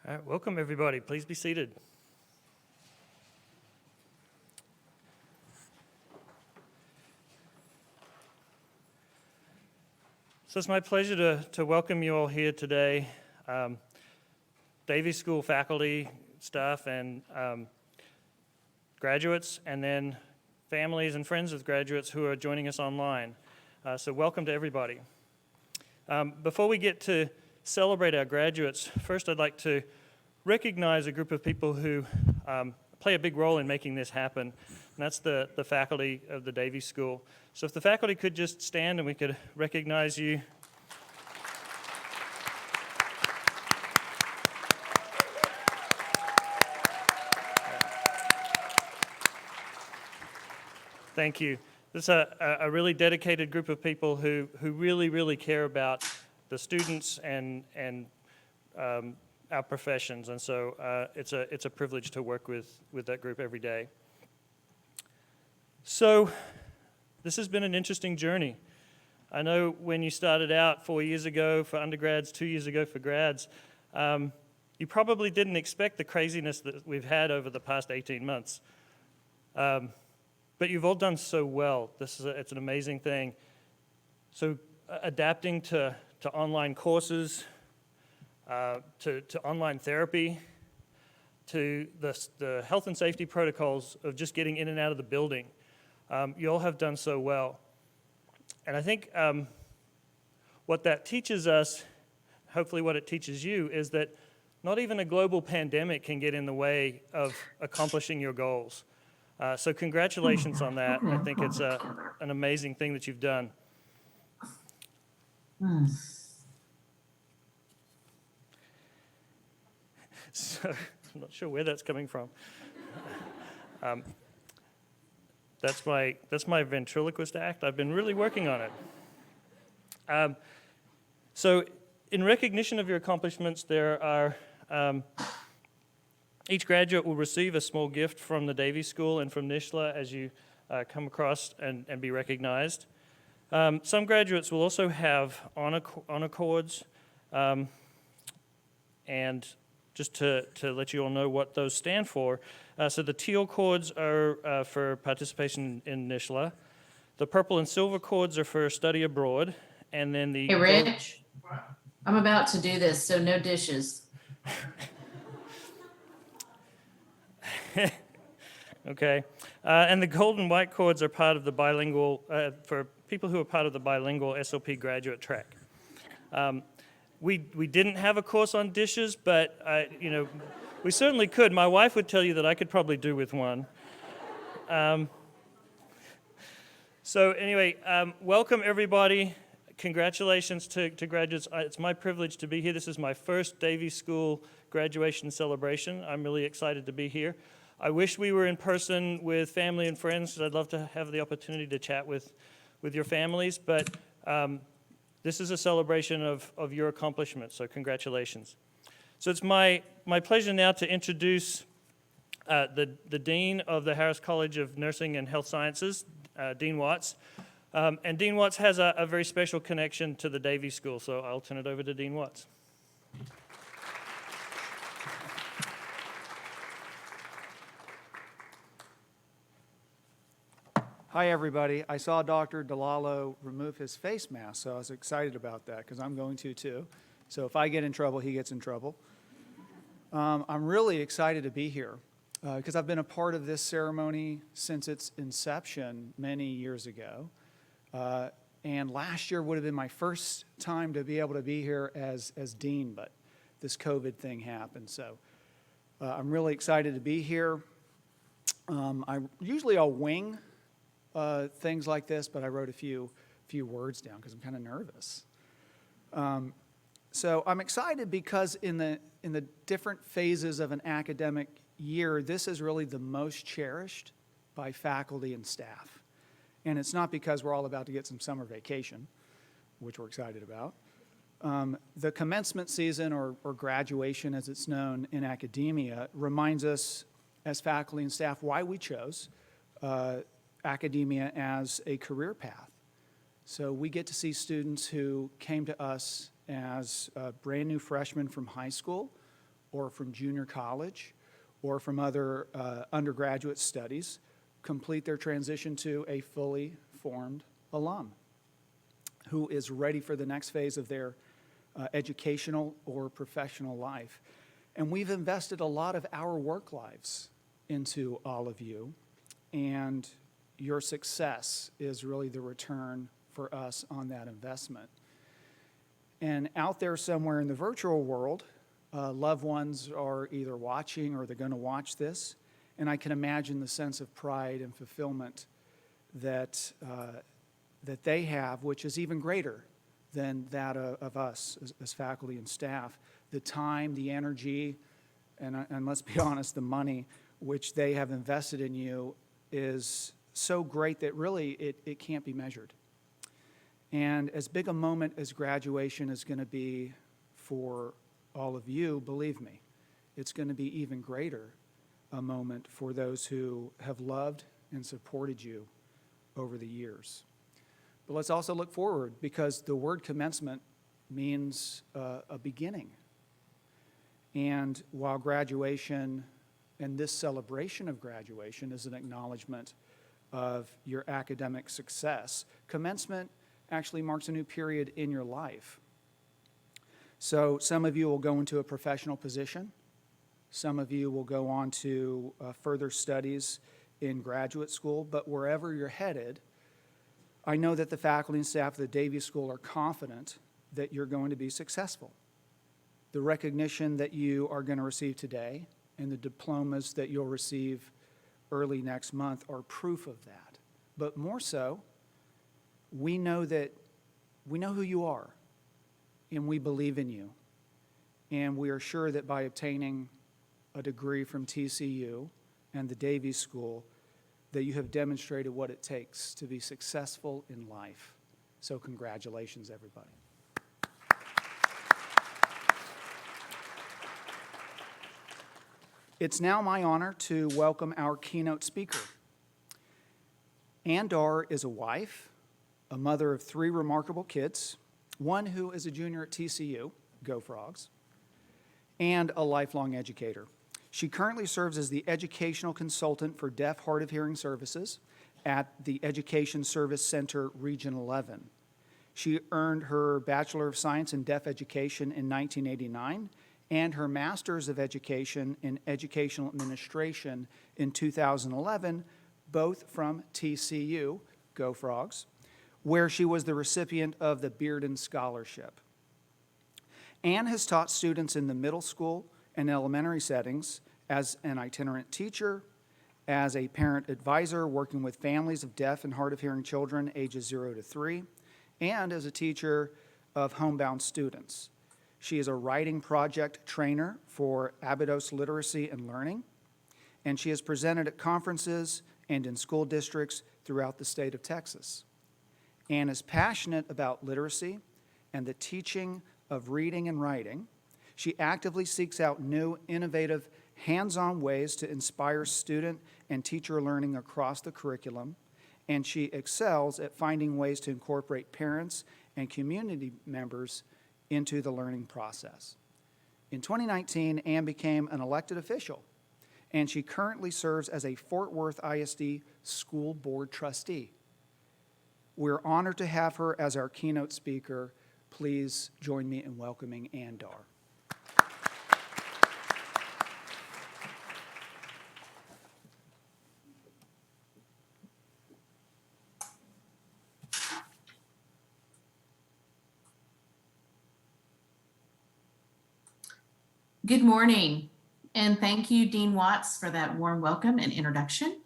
All right, welcome everybody. Please be seated. So it's my pleasure to welcome you all here today, Davies School faculty, staff, and graduates, and then families and friends of graduates who are joining us online. So welcome to everybody. Before we get to celebrate our graduates, first I'd like to recognize a group of people who play a big role in making this happen, and that's the faculty of the Davies School. So if the faculty could just stand and we could recognize you. Thank you. This is a really dedicated group of people who really care about the students and our professions, and so it's a privilege to work with that group every day. So this has been an interesting journey. I know when you started out 4 years ago for undergrads, 2 years ago for grads, you probably didn't expect the craziness that we've had over the past 18 months. But you've all done so well. It's an amazing thing. So adapting to online courses, to online therapy, to the health and safety protocols of just getting in and out of the building. You all have done so well. And I think what that teaches us, hopefully what it teaches you, is that not even a global pandemic can get in the way of accomplishing your goals. So congratulations on that. I think it's an amazing thing that you've done. So I'm not sure where that's coming from. That's my ventriloquist act. I've been really working on it. So in recognition of your accomplishments, there are each graduate will receive a small gift from the Davies School and from NISHLA as you come across and be recognized. Some graduates will also have honor cords, and just to let you all know what those stand for. So the teal cords are for participation in NISHLA. The purple and silver cords are for study abroad. And then the... Hey, Rich, I'm about to do this, so no dishes. Okay. And the gold and white cords are part of the bilingual, for people who are part of the bilingual SLP graduate track. We didn't have a course on dishes, but we certainly could. My wife would tell you that I could probably do with one. So anyway, welcome everybody. Congratulations to graduates. It's my privilege to be here. This is my first Davies School graduation celebration. I'm really excited to be here. I wish we were in person with family and friends, because I'd love to have the opportunity to chat with your families, but this is a celebration of your accomplishments, so congratulations. So it's my pleasure now to introduce the Dean of the Harris College of Nursing and Health Sciences, Dean Watts. And Dean Watts has a very special connection to the Davies School, so I'll turn it over to Dean Watts. Hi, everybody. I saw Dr. DeLallo remove his face mask, so I was excited about that because I'm going to too. So if I get in trouble, he gets in trouble. I'm really excited to be here because I've been a part of this ceremony since its inception many years ago. And last year would have been my first time to be able to be here as dean, but this COVID thing happened. So I'm really excited to be here. Usually I'll wing things like this, but I wrote a few words down because I'm kind of nervous. So I'm excited because in the different phases of an academic year, this is really the most cherished by faculty and staff. And it's not because we're all about to get some summer vacation, which we're excited about. The commencement season, or graduation as it's known in academia, reminds us as faculty and staff why we chose academia as a career path. So we get to see students who came to us as brand new freshmen from high school or from junior college or from other undergraduate studies complete their transition to a fully formed alum who is ready for the next phase of their educational or professional life. And we've invested a lot of our work lives into all of you, and your success is really the return for us on that investment. And out there somewhere in the virtual world, loved ones are either watching or they're going to watch this, and I can imagine the sense of pride and fulfillment that they have, which is even greater than that of us as faculty and staff. The time, the energy, and let's be honest, the money which they have invested in you is so great that really it can't be measured. And as big a moment as graduation is going to be for all of you, believe me, it's going to be even greater a moment for those who have loved and supported you over the years. But let's also look forward, because the word commencement means a beginning. And while graduation and this celebration of graduation is an acknowledgement of your academic success, commencement actually marks a new period in your life. So some of you will go into a professional position. Some of you will go on to further studies in graduate school. But wherever you're headed, I know that the faculty and staff of the Davies School are confident that you're going to be successful. The recognition that you are going to receive today and the diplomas that you'll receive early next month are proof of that. But more so, we know who you are, and we believe in you. And we are sure that by obtaining a degree from TCU and the Davies School, that you have demonstrated what it takes to be successful in life. So congratulations, everybody. It's now my honor to welcome our keynote speaker. Andar is a wife, a mother of 3 remarkable kids, one who is a junior at TCU, go Frogs, and a lifelong educator. She currently serves as the educational consultant for Deaf Hard of Hearing Services at the Education Service Center Region 11. She earned her Bachelor of Science in Deaf Education in 1989 and her Master's of Education in Educational Administration in 2011, both from TCU, go Frogs, where she was the recipient of the Bearden Scholarship. Anne has taught students in the middle school and elementary settings as an itinerant teacher, as a parent advisor working with families of deaf and hard of hearing children ages 0 to 3, and as a teacher of homebound students. She is a writing project trainer for Abydos Literacy and Learning, and she has presented at conferences and in school districts throughout the state of Texas. Anne is passionate about literacy and the teaching of reading and writing. She actively seeks out new, innovative, hands-on ways to inspire student and teacher learning across the curriculum, and she excels at finding ways to incorporate parents and community members into the learning process. In 2019, Anne became an elected official, and she currently serves as a Fort Worth ISD school board trustee. We're honored to have her as our keynote speaker. Please join me in welcoming Andar. Good morning, and thank you, Dean Watts, for that warm welcome and introduction.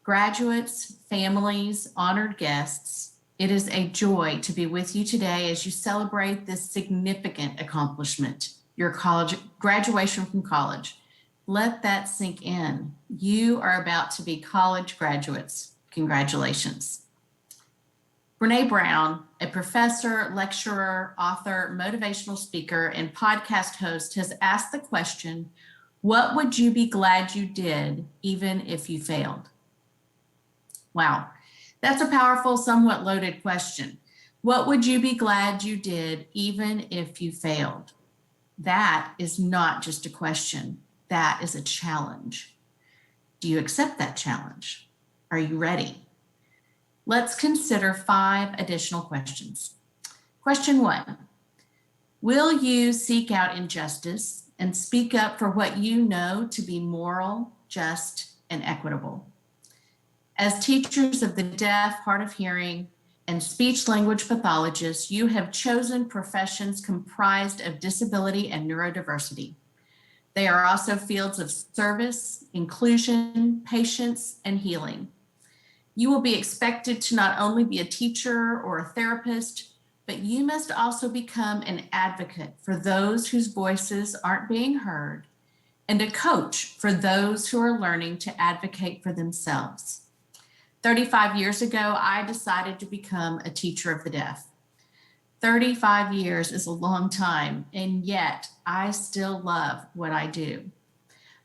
Graduates, families, honored guests, it is a joy to be with you today as you celebrate this significant accomplishment, your college graduation from college. Let that sink in. You are about to be college graduates. Congratulations. Brene Brown, a professor, lecturer, author, motivational speaker, and podcast host, has asked the question, what would you be glad you did even if you failed? Wow, that's a powerful, somewhat loaded question. What would you be glad you did even if you failed? That is not just a question. That is a challenge. Do you accept that challenge? Are you ready? Let's consider 5 additional questions. Question 1, will you seek out injustice and speak up for what you know to be moral, just, and equitable? As teachers of the deaf, hard of hearing, and speech language pathologists, you have chosen professions comprised of disability and neurodiversity. They are also fields of service, inclusion, patience, and healing. You will be expected to not only be a teacher or a therapist, but you must also become an advocate for those whose voices aren't being heard and a coach for those who are learning to advocate for themselves. 35 years ago, I decided to become a teacher of the deaf. 35 years is a long time, and yet I still love what I do.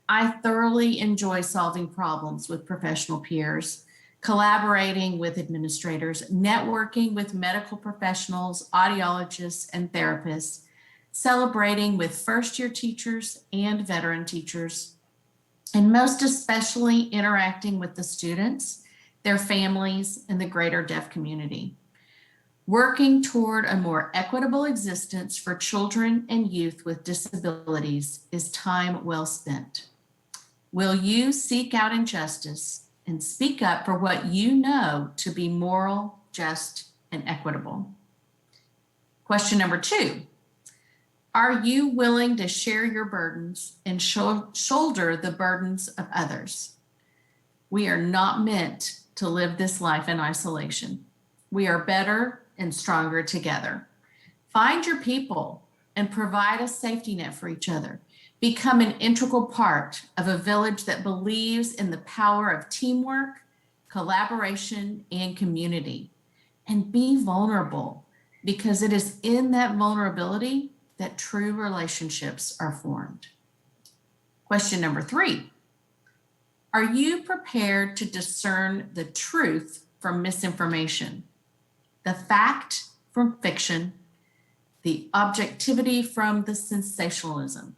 I thoroughly enjoy solving problems with professional peers, collaborating with administrators, networking with medical professionals, audiologists, and therapists, celebrating with first-year teachers and veteran teachers, and most especially interacting with the students, their families, and the greater deaf community. Working toward a more equitable existence for children and youth with disabilities is time well spent. Will you seek out injustice and speak up for what you know to be moral, just, and equitable? Question number 2, are you willing to share your burdens and shoulder the burdens of others? We are not meant to live this life in isolation. We are better and stronger together. Find your people and provide a safety net for each other. Become an integral part of a village that believes in the power of teamwork, collaboration, and community. And be vulnerable, because it is in that vulnerability that true relationships are formed. Question number 3, are you prepared to discern the truth from misinformation, the fact from fiction, the objectivity from the sensationalism?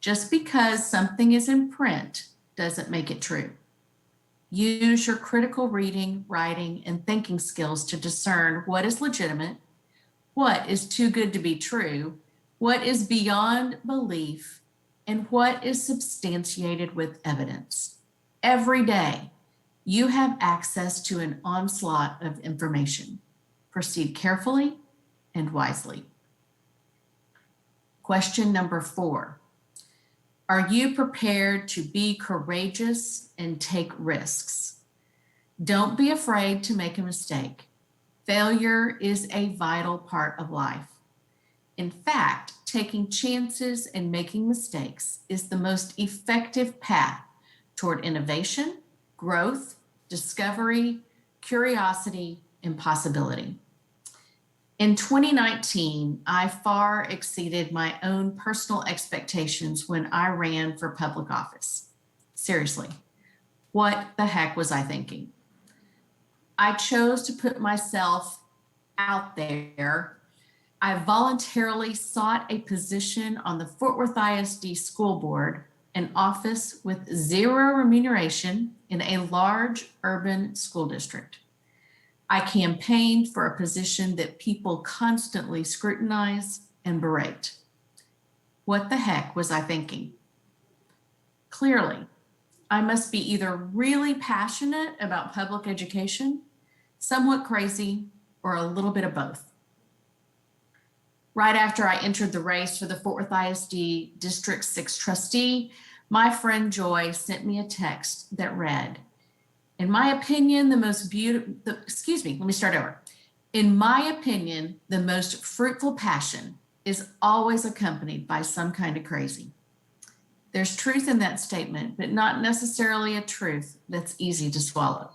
Just because something is in print doesn't make it true. Use your critical reading, writing, and thinking skills to discern what is legitimate, what is too good to be true, what is beyond belief, and what is substantiated with evidence. Every day, you have access to an onslaught of information. Proceed carefully and wisely. Question number 4, are you prepared to be courageous and take risks? Don't be afraid to make a mistake. Failure is a vital part of life. In fact, taking chances and making mistakes is the most effective path toward innovation, growth, discovery, curiosity, and possibility. In 2019, I far exceeded my own personal expectations when I ran for public office. Seriously, what the heck was I thinking? I chose to put myself out there. I voluntarily sought a position on the Fort Worth ISD School Board, an office with 0 remuneration in a large urban school district. I campaigned for a position that people constantly scrutinize and berate. What the heck was I thinking? Clearly, I must be either really passionate about public education, somewhat crazy, or a little bit of both. Right after I entered the race for the Fort Worth ISD District 6 trustee, my friend Joy sent me a text that read, in my opinion, the most fruitful passion is always accompanied by some kind of crazy. There's truth in that statement, but not necessarily a truth that's easy to swallow.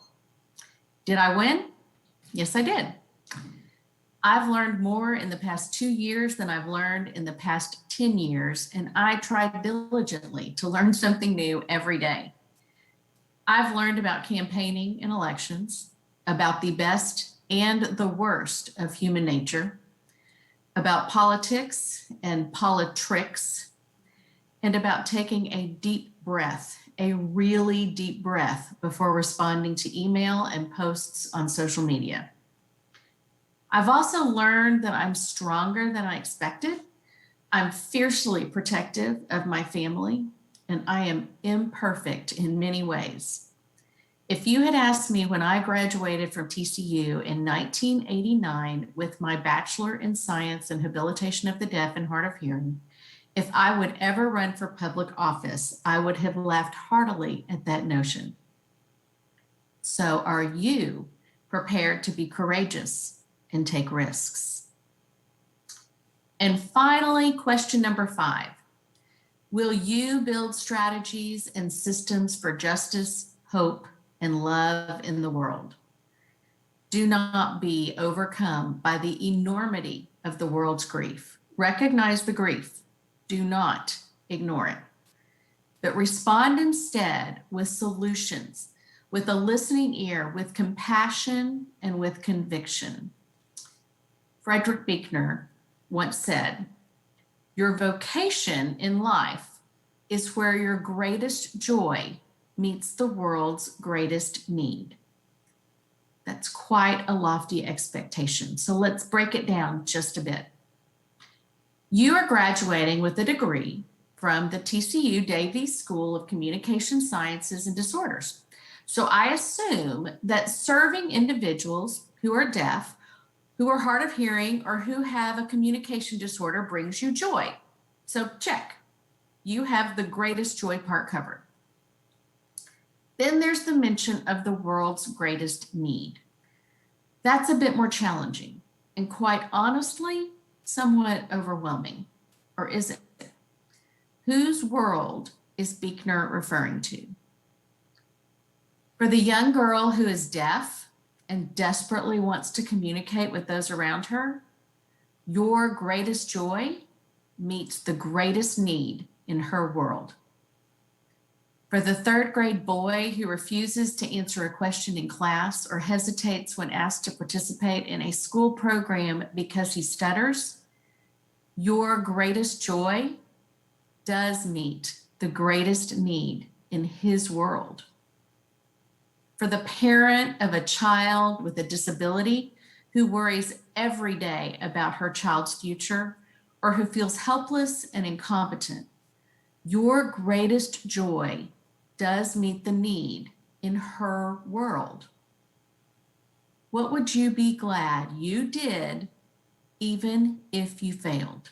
Did I win? Yes, I did. I've learned more in the past 2 years than I've learned in the past 10 years, and I try diligently to learn something new every day. I've learned about campaigning and elections, about the best and the worst of human nature, about politics and politricks, and about taking a deep breath, a really deep breath before responding to email and posts on social media. I've also learned that I'm stronger than I expected. I'm fiercely protective of my family, and I am imperfect in many ways. If you had asked me when I graduated from TCU in 1989 with my Bachelor in Science and Habilitation of the Deaf and Hard of Hearing, if I would ever run for public office, I would have laughed heartily at that notion. So are you prepared to be courageous and take risks? And finally, question number 5. Will you build strategies and systems for justice, hope, and love in the world? Do not be overcome by the enormity of the world's grief. Recognize the grief. Do not ignore it, but respond instead with solutions, with a listening ear, with compassion, and with conviction. Frederick Buechner once said, "Your vocation in life is where your greatest joy meets the world's greatest need." That's quite a lofty expectation. So let's break it down just a bit. You are graduating with a degree from the TCU Davies School of Communication Sciences and Disorders. So I assume that serving individuals who are deaf, who are hard of hearing, or who have a communication disorder brings you joy. So check, you have the greatest joy part covered. Then there's the mention of the world's greatest need. That's a bit more challenging and quite honestly, somewhat overwhelming. Or is it? Whose world is Buechner referring to? For the young girl who is deaf and desperately wants to communicate with those around her, your greatest joy meets the greatest need in her world. For the 3rd grade boy who refuses to answer a question in class or hesitates when asked to participate in a school program because he stutters, your greatest joy does meet the greatest need in his world. For the parent of a child with a disability who worries every day about her child's future or who feels helpless and incompetent, your greatest joy does meet the need in her world. What would you be glad you did even if you failed?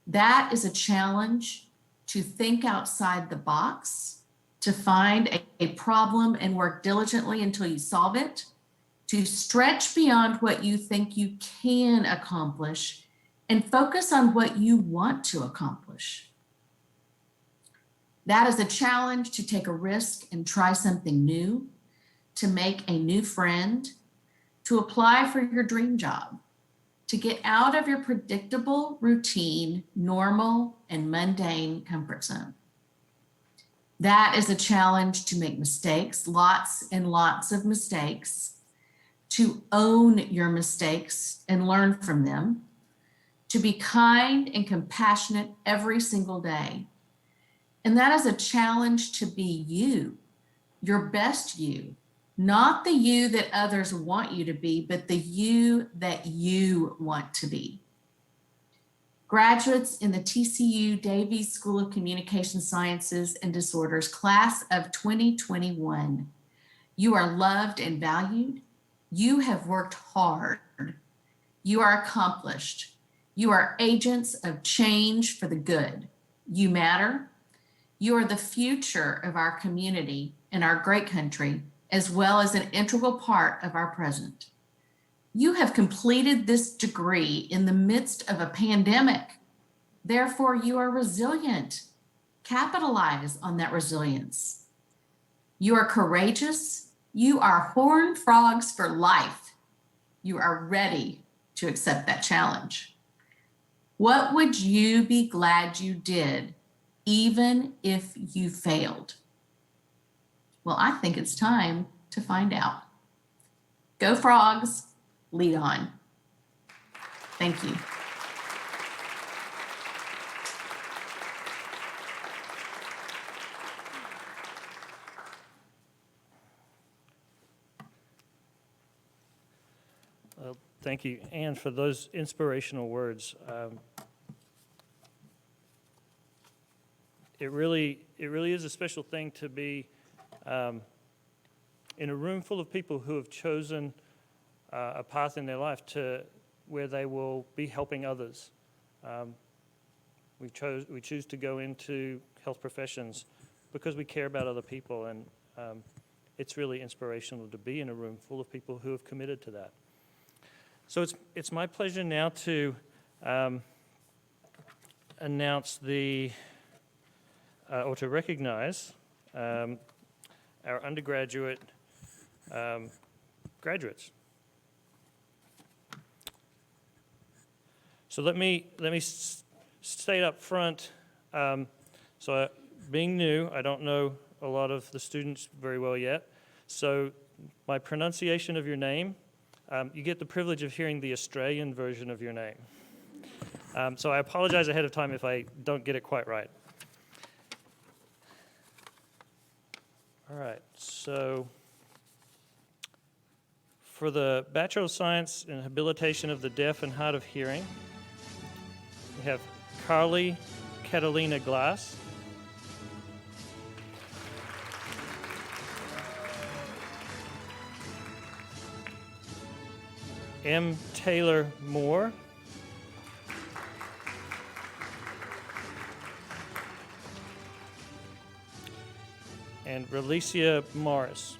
That is a challenge to think outside the box, to find a problem and work diligently until you solve it, to stretch beyond what you think you can accomplish and focus on what you want to accomplish. That is a challenge to take a risk and try something new, to make a new friend, to apply for your dream job, to get out of your predictable, routine, normal, and mundane comfort zone. That is a challenge to make mistakes, lots and lots of mistakes, to own your mistakes and learn from them, to be kind and compassionate every single day. And that is a challenge to be you, your best you, not the you that others want you to be, but the you that you want to be. Graduates in the TCU Davies School of Communication Sciences and Disorders class of 2021, you are loved and valued. You have worked hard. You are accomplished. You are agents of change for the good. You matter. You are the future of our community and our great country, as well as an integral part of our present. You have completed this degree in the midst of a pandemic. Therefore, you are resilient. Capitalize on that resilience. You are courageous. You are horned frogs for life. You are ready to accept that challenge. What would you be glad you did, even if you failed? Well, I think it's time to find out. Go frogs, lead on. Thank you. Thank you, Anne, for those inspirational words. It really is a special thing to be in a room full of people who have chosen a path in their life to where they will be helping others. We choose to go into health professions because we care about other people, and it's really inspirational to be in a room full of people who have committed to that. So it's my pleasure now to announce or to recognize our undergraduate graduates. So let me state up front. Being new, I don't know a lot of the students very well yet. So my pronunciation of your name, you get the privilege of hearing the Australian version of your name. So I apologize ahead of time if I don't get it quite right. All right, so for the Bachelor of Science in Habilitation of the Deaf and Hard of Hearing, we have Carly Catalina Glass. M. Taylor Moore. And Relicia Morris.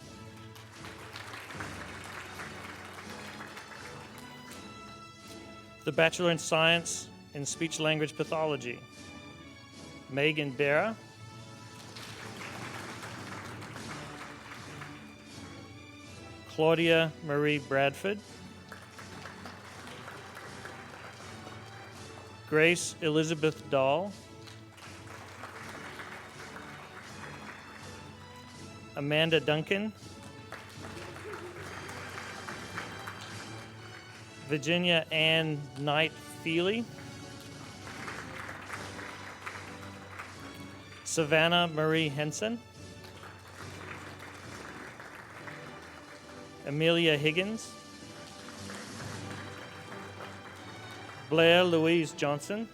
The Bachelor in Science in Speech Language Pathology, Megan Berra. Claudia Marie Bradford. Grace Elizabeth Dahl. Amanda Duncan. Virginia Ann Knight Feely. Savannah Marie Henson. Amelia Higgins. Blair Louise Johnson.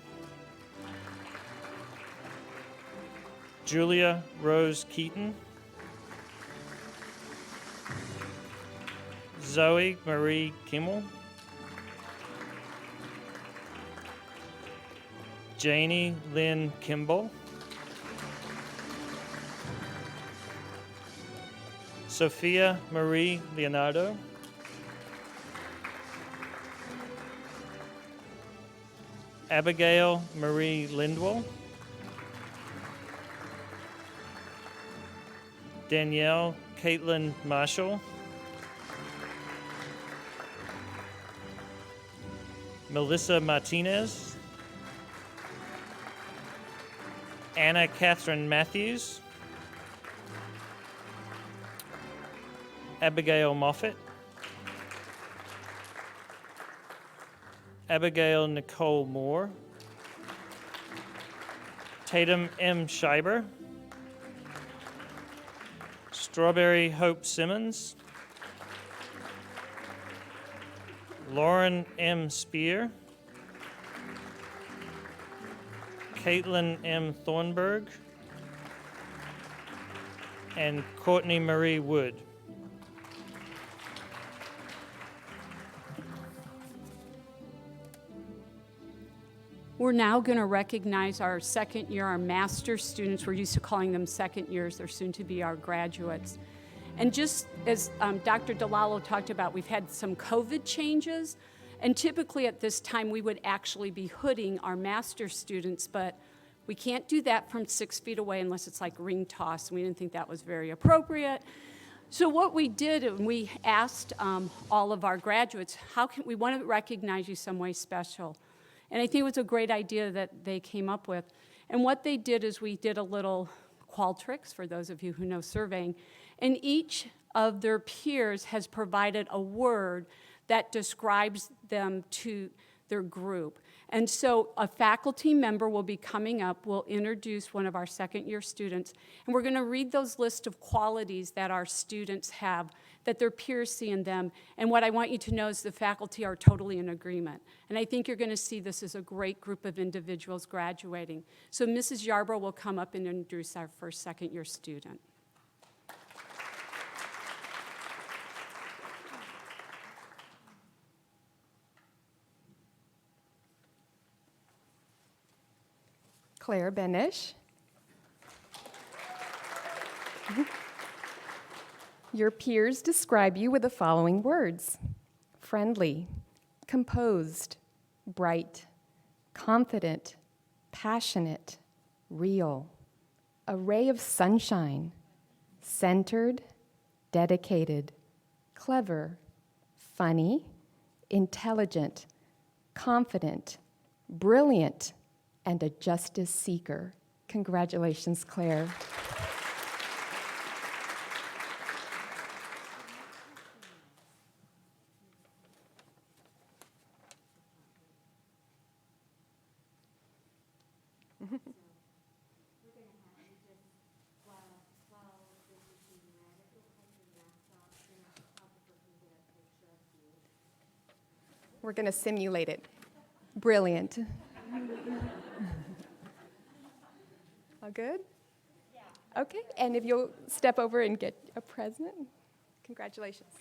Julia Rose Keaton. Zoe Marie Kimmel. Janie Lynn Kimball. Sophia Marie Leonardo. Abigail Marie Lindwell. Danielle Caitlin Marshall. Melissa Martinez. Anna Catherine Matthews. Abigail Moffett. Abigail Nicole Moore. Tatum M. Scheiber. Strawberry Hope Simmons. Lauren M. Spear. Caitlin M. Thornburg. And Courtney Marie Wood. We're now going to recognize our second year, our master's students. We're used to calling them second years. They're soon to be our graduates. And just as Dr. DeLallo talked about, we've had some COVID changes. And typically at this time, we would actually be hooding our master's students, but we can't do that from 6 feet away unless it's like ring toss. And we didn't think that was very appropriate. So what we did, and we asked all of our graduates, we want to recognize you some way special. And I think it was a great idea that they came up with. And what they did is we did a little Qualtrics, for those of you who know surveying, and each of their peers has provided a word that describes them to their group. And so a faculty member will be coming up, will introduce one of our second-year students, and we're going to read those list of qualities that our students have, that their peers see in them. And what I want you to know is the faculty are totally in agreement. And I think you're going to see this as a great group of individuals graduating. So Mrs. Yarbrough will come up and introduce our first second-year student. Claire Benish. Your peers describe you with the following words: friendly, composed, bright, confident, passionate, real, a ray of sunshine, centered, dedicated, clever, funny, intelligent, confident, brilliant, and a justice seeker. Congratulations, Claire. We're going to simulate it. Brilliant. All good? Yeah. Okay, and if you'll step over and get a present. Congratulations.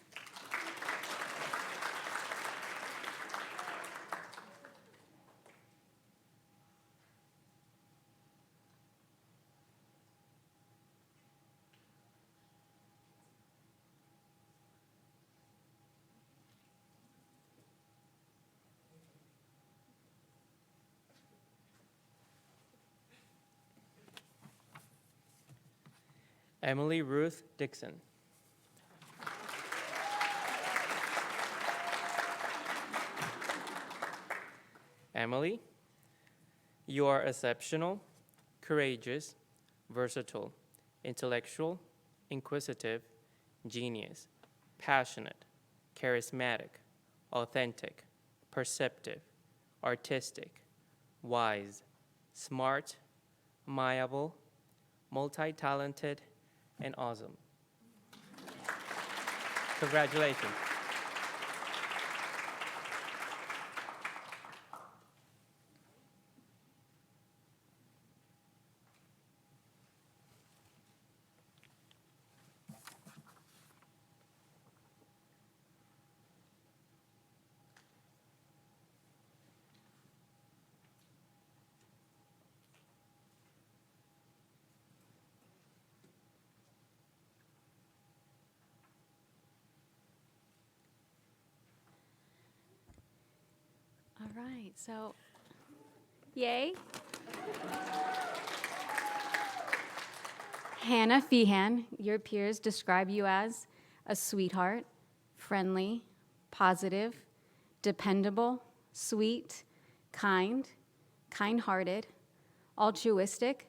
Emily Ruth Dixon. Emily, you are exceptional, courageous, versatile, intellectual, inquisitive, genius, passionate, charismatic, authentic, perceptive, artistic, wise, smart, amiable, multi-talented, and awesome. Congratulations. All right, so, yay. Hannah Feehan, your peers describe you as a sweetheart, friendly, positive, dependable, sweet, kind, kind-hearted, altruistic,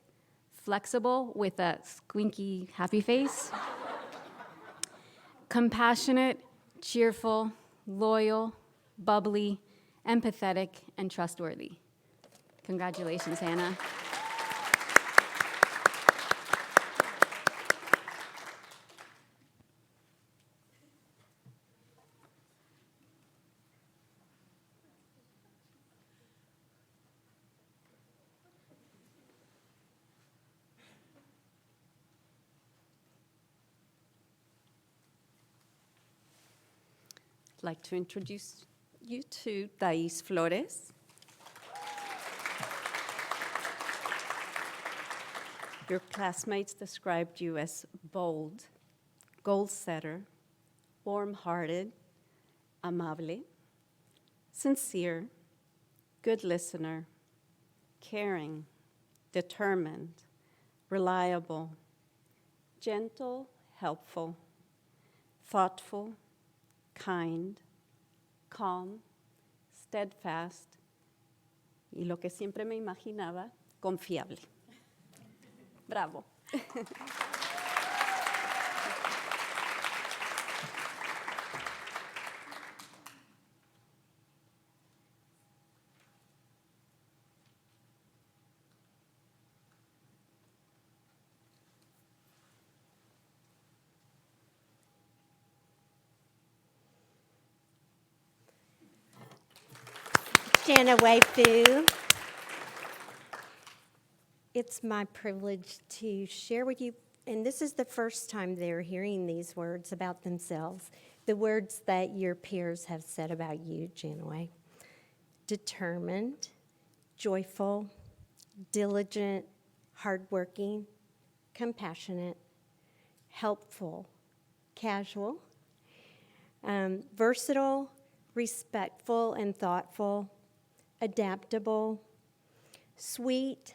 flexible with a squinky happy face, compassionate, cheerful, loyal, bubbly, empathetic, and trustworthy. Congratulations, Hannah. I'd like to introduce you to Thais Flores. Your classmates described you as bold, goal-setter, warm-hearted, amable, sincere, good listener, caring, determined, reliable, gentle, helpful, thoughtful, kind, calm, steadfast, y lo que siempre me imaginaba, confiable. Bravo. Shanna Waifu. It's my privilege to share with you, and this is the first time they're hearing these words about themselves, the words that your peers have said about you, Janaway. Determined, joyful, diligent, hardworking, compassionate, helpful, casual, versatile, respectful and thoughtful, adaptable, sweet,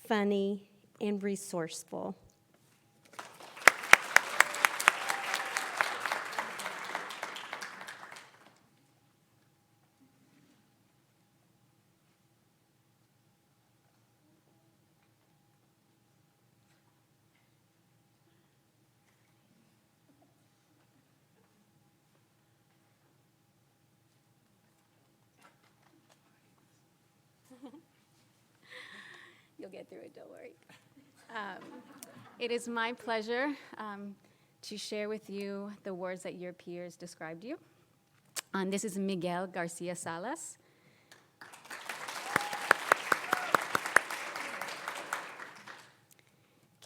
funny, and resourceful. You'll get through it, don't worry. It is my pleasure to share with you the words that your peers described you. This is Miguel Garcia Salas.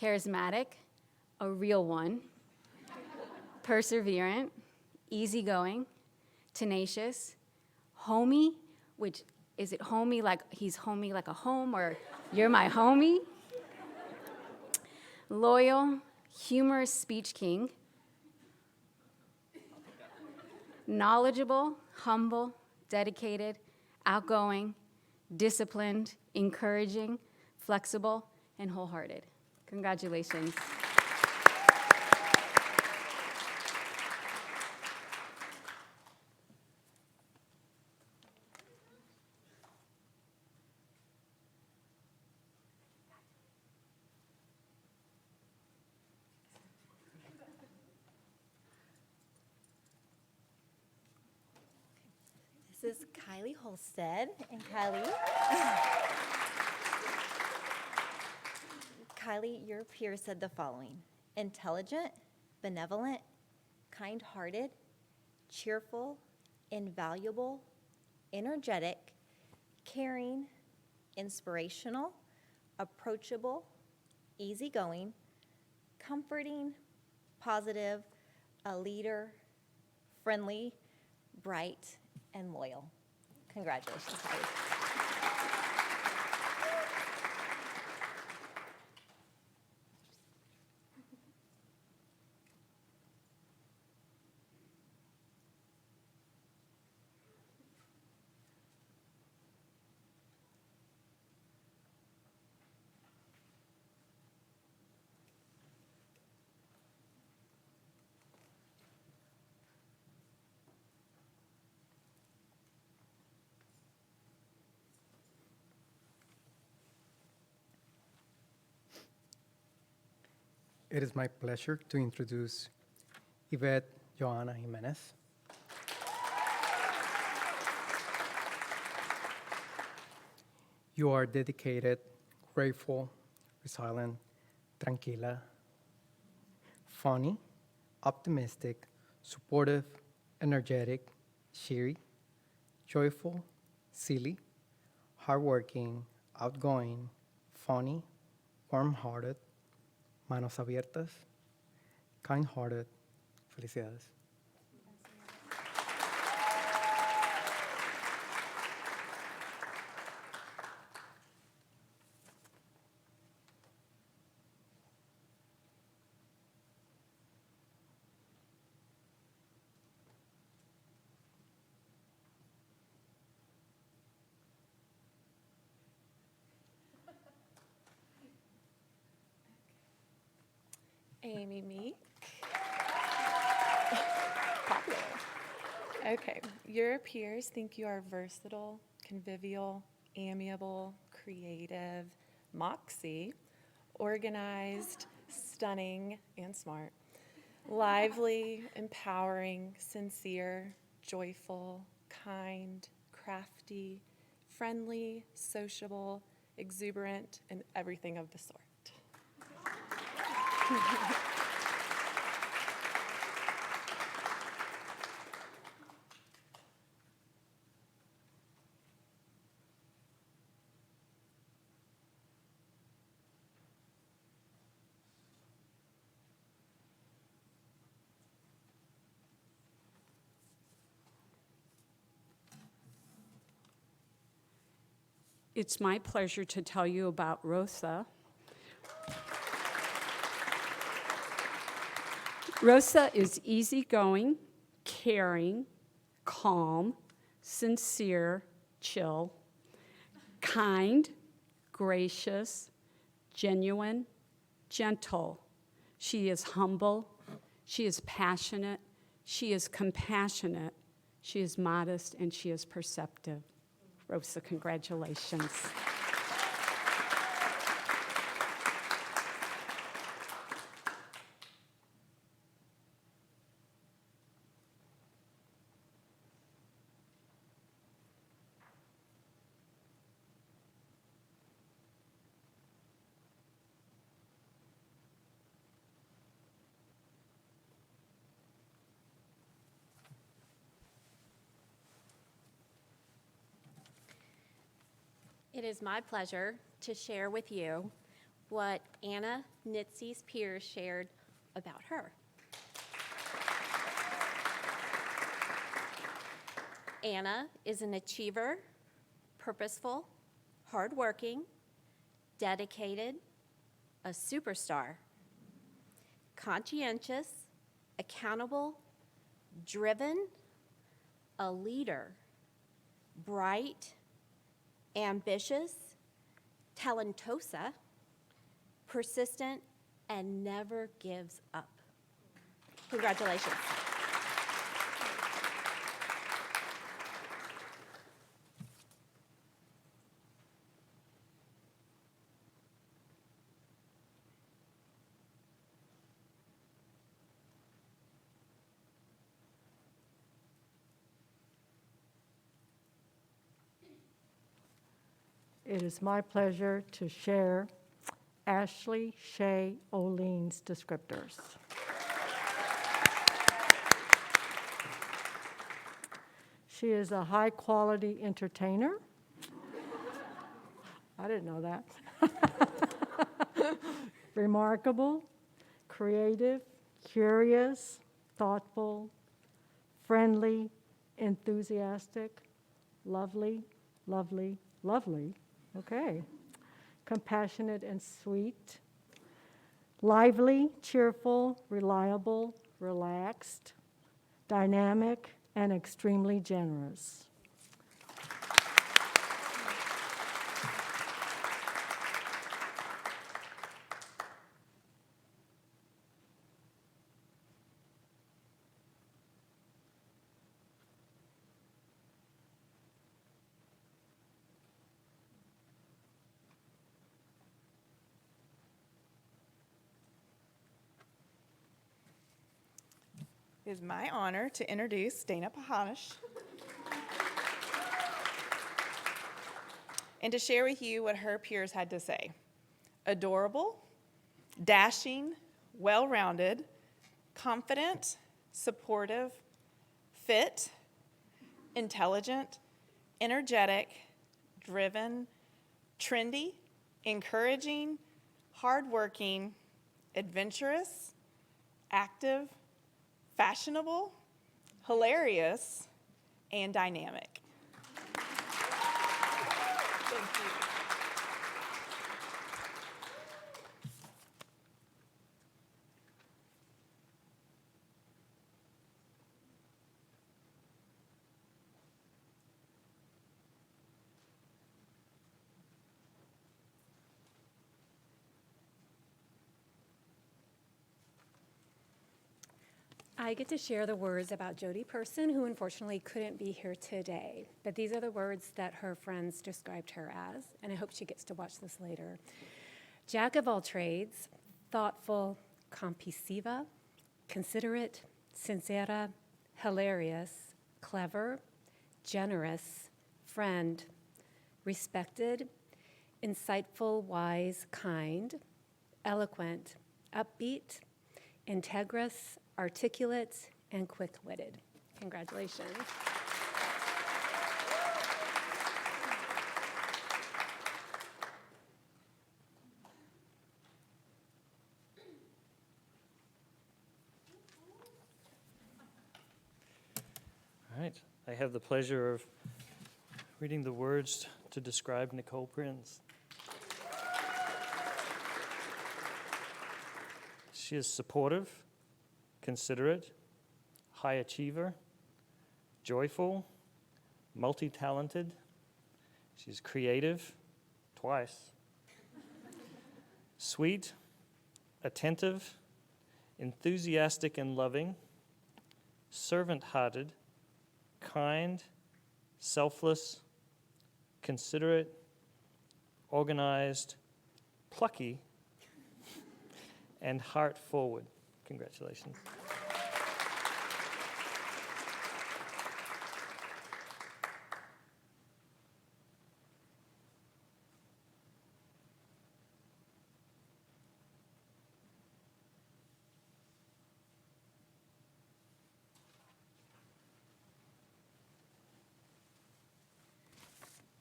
Charismatic, a real one. Perseverant, easygoing, tenacious, homey, which is it homey like he's homey like a home, or you're my homie? Loyal, humorous speech king. Knowledgeable, humble, dedicated, outgoing, disciplined, encouraging, flexible, and wholehearted. Congratulations. This is Kylie Holstead, and Kylie, your peer said the following: intelligent, benevolent, kind-hearted, cheerful, invaluable, energetic, caring, inspirational, approachable, easygoing, comforting, positive, a leader, friendly, bright, and loyal. Congratulations, Kylie. It is my pleasure to introduce Yvette Joanna Jimenez. You are dedicated, grateful, resilient, tranquila, funny, optimistic, supportive, energetic, cheery, joyful, silly, hardworking, outgoing, funny, warm-hearted, manos abiertas, kind-hearted. Felicidades. Amy Meek. Popular. Okay, your peers think you are versatile, convivial, amiable, creative, moxie, organized, stunning, and smart, lively, empowering, sincere, joyful, kind, crafty, friendly, sociable, exuberant, and everything of the sort. it's my pleasure to tell you about Rosa. Rosa is easygoing, caring, calm, sincere, chill, kind, gracious, genuine, gentle. She is humble, she is passionate, she is compassionate, she is modest, and she is perceptive. Rosa, congratulations. It is my pleasure to share with you what Anna Nitze's peers shared about her. Anna is an achiever, purposeful, hardworking, dedicated, a superstar, conscientious, accountable, driven, a leader, bright, ambitious, talentosa, persistent, and never gives up. Congratulations. It is my pleasure to share Ashley Shay Olean's descriptors. She is a high-quality entertainer. I didn't know that. Remarkable, creative, curious, thoughtful, friendly, enthusiastic, lovely, lovely, lovely. Okay. Compassionate and sweet, lively, cheerful, reliable, relaxed, dynamic, and extremely generous. It is my honor to introduce Dana Pahanish and to share with you what her peers had to say. Adorable, dashing, well-rounded, confident, supportive, fit, intelligent, energetic, driven, trendy, encouraging, hardworking, adventurous, active, fashionable, hilarious, and dynamic. Thank you. I get to share the words about Jody Person, who unfortunately couldn't be here today. But these are the words that her friends described her as, and I hope she gets to watch this later. Jack of all trades, thoughtful, compasiva, considerate, sincera, hilarious, clever, generous, friend, respected, insightful, wise, kind, eloquent, upbeat, integrous, articulate, and quick-witted. Congratulations. All right. I have the pleasure of reading the words to describe Nicole Prince. She is supportive, considerate, high achiever, joyful, multi-talented. She's creative, twice. Sweet, attentive, enthusiastic and loving, servant-hearted, kind, selfless, considerate, organized, plucky, and heart-forward. Congratulations.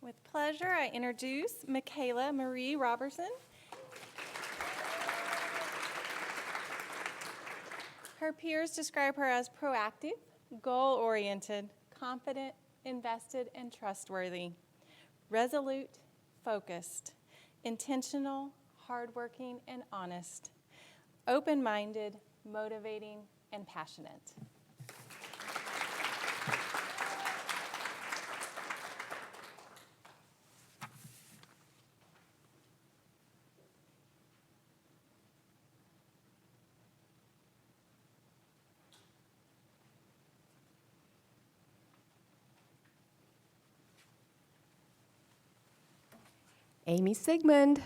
With pleasure, I introduce Michaela Marie Roberson. Her peers describe her as proactive, goal-oriented, confident, invested, and trustworthy, resolute, focused, intentional, hardworking, and honest, open-minded, motivating, and passionate. Amy Sigmund.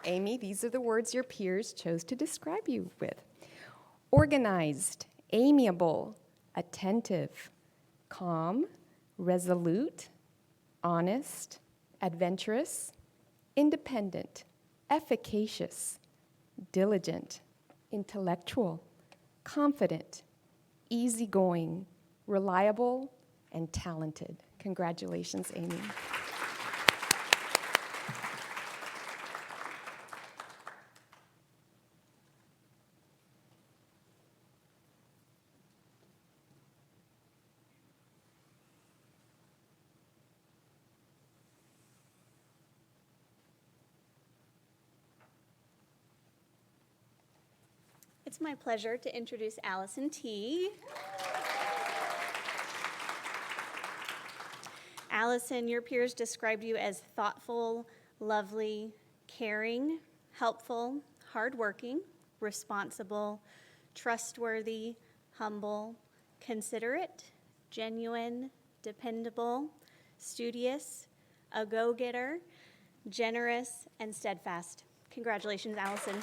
Amy, these are the words your peers chose to describe you with. Organized, amiable, attentive, calm, resolute, honest, adventurous, independent, efficacious, diligent, intellectual, confident, easygoing, reliable, and talented. Congratulations, Amy. It's my pleasure to introduce Allison T. Allison, your peers described you as thoughtful, lovely, caring, helpful, hardworking, responsible, trustworthy, humble, considerate, genuine, dependable, studious, a go-getter, generous, and steadfast. Congratulations, Allison.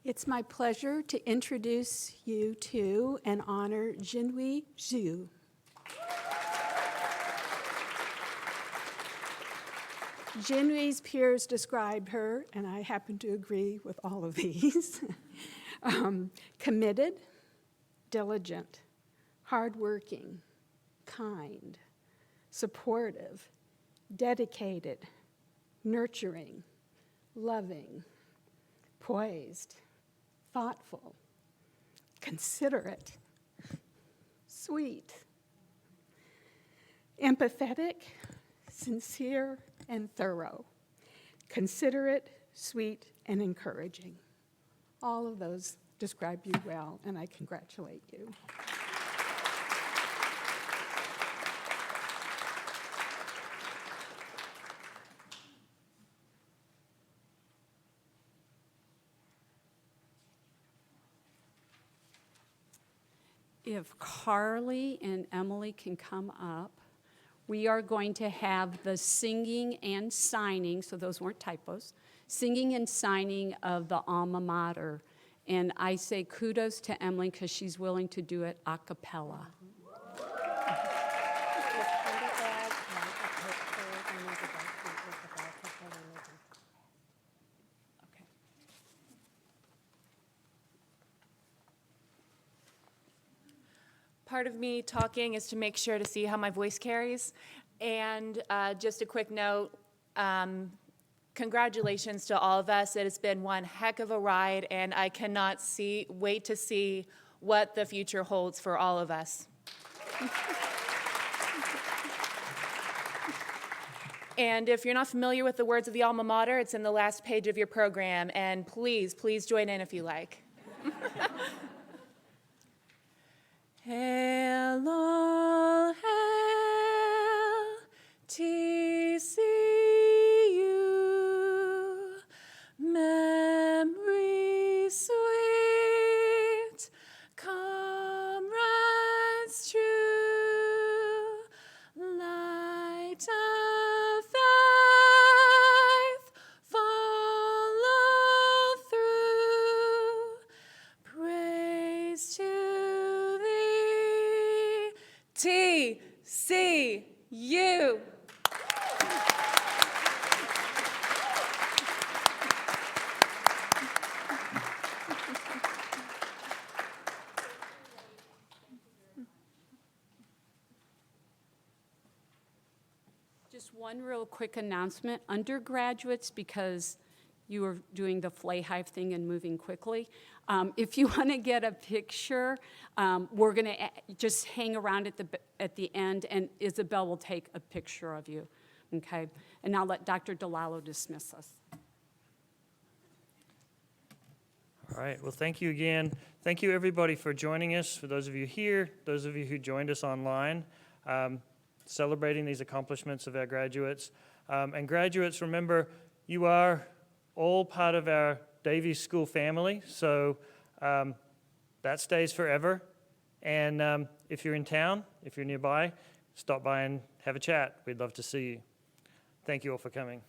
It's my pleasure to introduce you to and honor Jinhui Zhu. Jinhui's peers described her, and I happen to agree with all of these, committed, diligent, hardworking, kind, supportive, dedicated, nurturing, loving, poised, thoughtful, considerate, sweet, empathetic, sincere, and thorough, considerate, sweet, and encouraging. All of those describe you well, and I congratulate you. If Carly and Emily can come up, we are going to have the singing and signing, so those weren't typos, singing and signing of the alma mater. And I say kudos to Emily because she's willing to do it a cappella. part of me talking is to make sure to see how my voice carries. And just a quick note, congratulations to all of us. It has been one heck of a ride, and I cannot wait to see what the future holds for all of us. And if you're not familiar with the words of the alma mater, it's in the last page of your program, and please, please join in if you like. Hail, all hail, TCU, memory sweet, comrades true, light of faith, follow through, praise to thee, TCU. Just one real quick announcement. Undergraduates, because you are doing the Flay Hive thing and moving quickly, if you want to get a picture, we're going to just hang around at the end, and Isabel will take a picture of you, okay? And now let Dr. DeLallo dismiss us. All right, well, thank you again. Thank you, everybody, for joining us. For those of you here, those of you who joined us online, celebrating these accomplishments of our graduates. And graduates, remember, you are all part of our Davies School family, so that stays forever. And if you're in town, if you're nearby, stop by and have a chat. We'd love to see you. Thank you all for coming.